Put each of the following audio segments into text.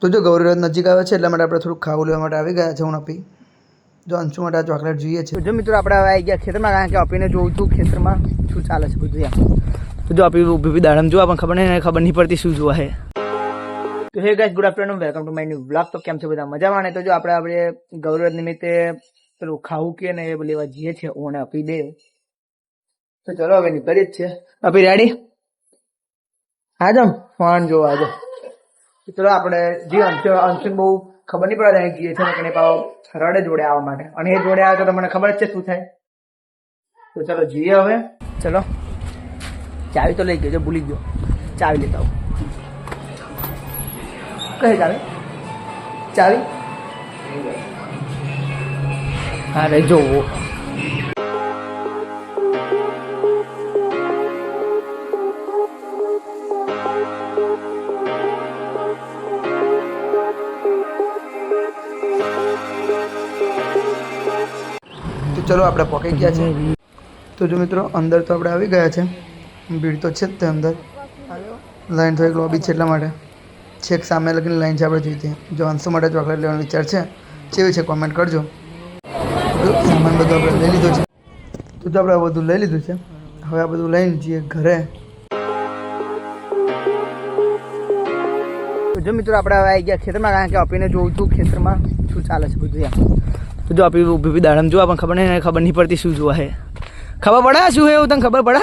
તો જો ગૌરીવ્રત નજીક આવે છે એટલા માટે આપણે થોડુંક ખાવું લેવા માટે આવી ગયા છે. હું અપી જો અંશુ માટે આ ચોકલેટ જોઈએ છે. જો મિત્રો આપણે આવી ગયા ખેતરમાં, કારણ કે અપીને જોઉં છું ખેતરમાં શું ચાલે છે બધું એમ. તો જો અપી ઊભી દાડમ જોવા પણ ખબર નહીં પડતી શું જોવા છે. તો હે guys, good afternoon, welcome to my new blog. તો કેમ છે બધા મજામાં ને? તો જો આપણે ગૌરીવ્રત નિમિત્તે પેલું ખાવું કે ને એ લેવા જઈએ છીએ હું અને અપી બે. તો ચલો હવે નીકળીએ જ છે. અપી રેડી? હા જમ ફોન જોવા જો. ચલો આપણે જે અંશુને બહુ ખબર નહીં પડે અહીં જઈએ છીએ ને પાવ રડે જોડે આવવા માટે, અને એ જોડે આવે તો તમને ખબર જ છે શું થાય. તો ચલો જઈએ હવે. ચલો ચાવી તો લઈ ગયો, જો ભૂલી ગયો ચાવી લેતા આવું. કઈ ચાવી? ચાવી હા રે જોવો. ચલો આપણે પહોંચી ગયા છે. તો જો મિત્રો અંદર તો આપણે આવી ગયા છે. ભીડ તો છે જ તે અંદર, લાઈન થોડીક લોબી છે એટલા માટે છેક સામે લગીને લાઈન છે. આપણે જોઈતી જો અંશુ માટે ચોકલેટ લેવાનો વિચાર છે, કેવી છે કોમેન્ટ કરજો. સામાન બધું આપણે લઈ લીધો છે. તો જો આપણે આ બધું લઈ લીધું છે, હવે આ બધું લઈને જઈએ ઘરે. તો જો મિત્રો આપણે હવે આવી ગયા ખેતરમાં, કારણ કે અપીને જોઉં છું ખેતરમાં શું ચાલે છે બધું એમ. તો જો આપી ઊભી દાડમ જોવા પણ ખબર નહીં પડતી શું જોવા છે. ખબર પડે શું છે એવું તને ખબર પડે?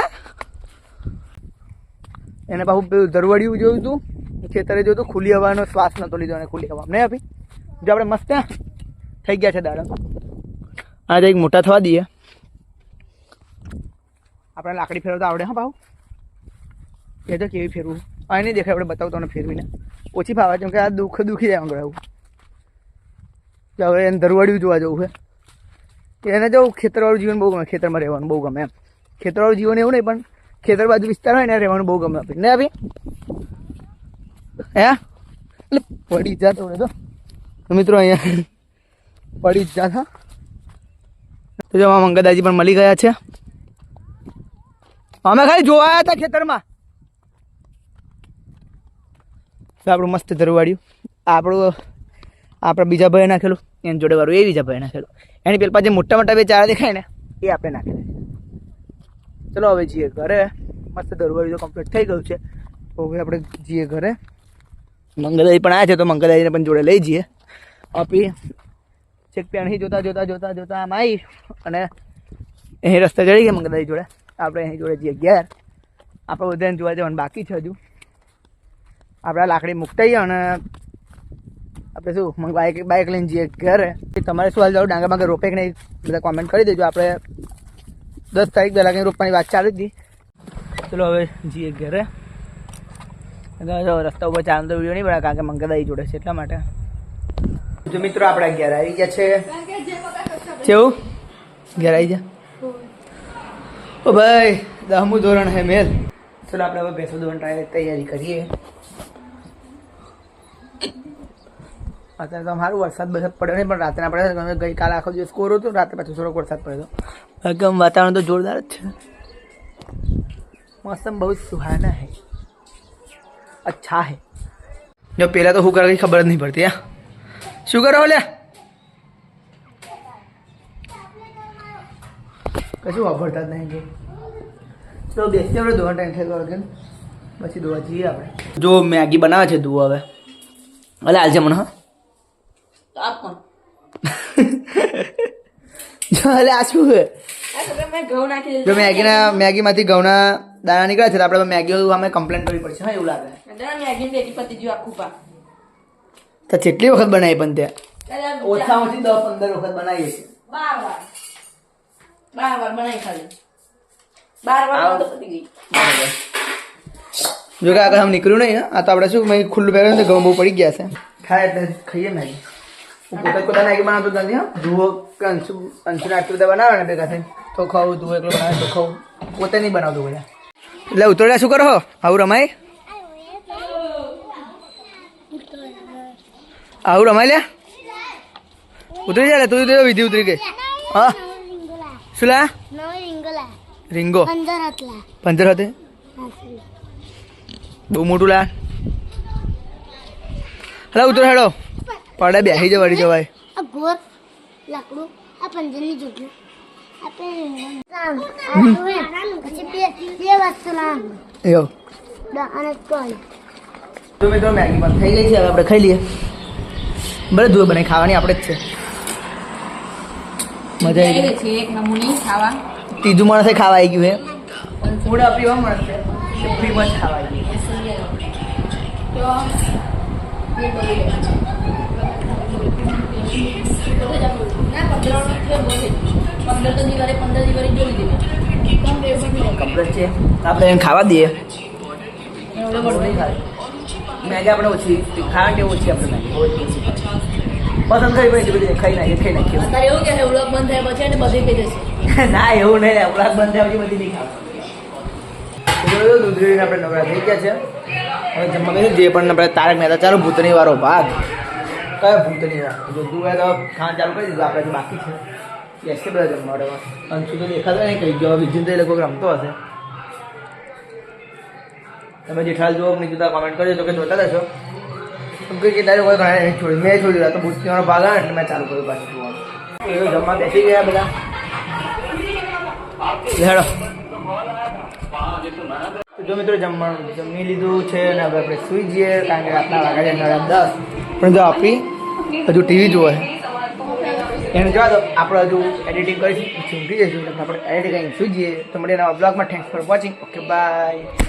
એને પાછું પેલું દરવાડિયું જોયું હતું ખેતરે, જોયું હતું ખુલ્લી હવાનો શ્વાસ નતો લીધો અને ખુલ્લી હવા નહીં આપી. જો આપણે મસ્ત થઈ ગયા છે દાડમ. આ એક મોટા થવા દઈએ. આપણે લાકડી ફેરવતા આવડે. હા ભાવ એ તો કેવી ફેરવું આ નહીં દેખાય, આપણે બતાવું તમને ફેરવીને. ઓછી ફાવે કેમ કે આ દુખી જાય અંગડાવું. હવે એને દરવાડિયું જોવા જવું છે. એને જવું ખેતરવાળું જીવન બહુ ગમે, ખેતરમાં રહેવાનું બહુ ગમે એમ. ખેતરવાળું જીવન એવું નહીં પણ ખેતર બાજુ વિસ્તાર હોય ને રહેવાનું બહુ ગમે આપી ને આપી. હે એટલે પડી જ જાતો તો મિત્રો અહીંયા પડી જ જાત. હા તો જો મંગદાજી પણ મળી ગયા છે. અમે ખાલી જોવા આવ્યા હતા ખેતરમાં. આપણું મસ્ત દરવાડિયું આપણે બીજા ભાઈ નાખેલું, એની જોડે વાળું એ બીજા ભાઈ નાખેલું. એની પેલા જે મોટા મોટા બે ચારા દેખાય ને એ આપણે નાખેલા. ચલો હવે જઈએ ઘરે. મસ્ત દરવાજો કમ્પ્લીટ થઈ ગયું છે. તો હવે આપણે જઈએ ઘરે. મંગલદાઈ પણ આવ્યા છે તો મંગલદાઈને પણ જોડે લઈ જઈએ. આપી ચેક પેણી જોતા આમ આવી અને અહીં રસ્તે ચડી ગયા મંગલદાઈ જોડે. આપણે અહીં જોડે જઈએ ઘેર. આપણે બધાને જોવા જવાનું બાકી છે હજુ. આપણે લાકડી મૂકતા અને આપણે શું બાઇક લઈને જઈએ ઘરે. તમારે શું હાલ જાવ ડાંગર બાંગર રોપે કે નહીં બધા કોમેન્ટ કરી દેજો. આપણે 10 તારીખ પહેલાં કંઈ રોપવાની વાત ચાલુ હતી. ચલો હવે જઈએ ઘરે. રસ્તા ઉપર ચાલતો વિડીયો નહીં પડે કારણ કે મંગલદાઈ જોડે છે એટલા માટે. જો મિત્રો આપણે ઘેર આવી ગયા છે. કેવું ઘેર આવી ગયા? ઓ ભાઈ 10મું ધોરણ હે મેલ. ચલો આપણે હવે ભેંસો ધોરણ તૈયારી કરીએ. અત્યારે તો સારું વરસાદ પડ્યો નહીં પણ રાત્રે આપણે ગઈકાલે આખો દિવસ કોરો હતો, રાત્રે પાછું થોડોક વરસાદ પડ્યો હતો. એકદમ વાતાવરણ તો જોરદાર જ છે. मौसम बहुत सुहाना है, अच्छा है. जो पहला तो हुकर की खबर नहीं पड़ती है. શું કરો લે? કશું વાપરતા જ નહીં. તો બેસી આપણે ધોવા ટાઈમ થઈ ગયો કે પછી ધોવા જઈએ આપણે. જો મેગી બનાવે છે તું હવે અલે હાલ છે મને. હા આપ કોણ જો અલે આ શું છે? જો મેગીમાંથી ઘઉંના દાણા નીકળ્યા છે તો આપણે મેગી અમે કમ્પ્લેન કરવી પડશે. હા એવું લાગે. તો કેટલી વખત બનાવી પણ ત્યાં ઓછામાં ઓછી 10-15 વખત બનાવીએ છીએ. 12 વાર બનાવી ખાલી 12 વાર તો પતી ગઈ. જો કે આગળ આમ નીકળ્યું નહીં. આ તો આપણે શું ખુલ્લું પહેર્યું તો ઘઉં બહુ પડી ગયા છે. ખાય એટલે ખાઈએ મેગી. હું પોતા મેગી બનાવતો નથી. હા જુઓ કે અંશુને આટલું બધા બનાવે ને ભેગા થઈને તો ખાવું, તું એકલો બનાવે તો ખાવું, પોતે નહીં બનાવતું બધા. એટલે ઉતરડા શું કરો આવું રમાય? આવું રમાય લે ઉતરી જાય. તું વિધિ ઉતરી ગઈ. હા શું લા? રીંગો 15 હતી. બહુ મોટું લા. અરે ઉતરો હેડો પડે બેસી જવા વળી જવાય આ ગોર લાકડું આ પંજરની જોડ્યું પછી બે વસ્તુ લાવ એવું અને કોલ તો મિત્રો મેગી પણ થઈ ગઈ છે હવે આપણે ખાઈ લઈએ ભલે દૂધ બનાવી ખાવાની આપણે જ છે મજા આવી ગઈ છે એક નમૂની ખાવા ત્રીજું માણસે ખાવા આવી ગયું છે ફૂડ આપી એવા માણસ છે ફ્રીમાં જ ખાવા આવી ગયું કમ્પ્લેટ છે આપણે એને ખાવા દઈએ મેગી આપણે ઓછી ખાવા કે ઓછી આપણે મેગી પસંદ કરી ભાઈ બધી ખાઈ નાખીએ અત્યારે એવું કે વ્લોગ બંધ થયા પછી એને બધી કહી દેશે ના એવું નહીં ઉલાક બંધ થયા પછી બધી નહીં ખાવા દૂધરીને આપણે નવરા થઈ ગયા છે હવે જમવા બેસી જે પણ આપણે તારક મહેતા ચાલો ભૂતની વાળો ભાગ કયો ભૂતની વાર જો તું તો ખાવાનું ચાલુ કરી દીધું આપણે બાકી છે યસ કે બધા જમવા અંશુ તો દેખાતો નહીં કહી ગયો વિજિન તો એ લોકો રમતો હશે તમે જેઠાલ જો નહીં જોતા કોમેન્ટ કરજો તો કે જોતા રહેશો કેમ કે તારે કોઈ ઘણા નહીં છોડી મેં છોડી દીધા તો ભૂતની વાળો ભાગ આવે એટલે મેં ચાલુ કર્યું પાછું જોવાનું જમવા બેસી ગયા બધા હેડો જો મિત્રો જમવાનું જમી લીધું છે અને હવે આપણે સૂઈ જઈએ કારણ કે રાતના વાગ્યા 9:10 પણ જો આપી હજુ ટીવી જોવે એને જોવા તો આપણે હજુ એડિટિંગ કરીશું ઊંઘી જઈશું એટલે આપણે એડિટિંગ કરીને સૂઈ જઈએ તો મળીએ નવા બ્લોગમાં thanks for watching okay bye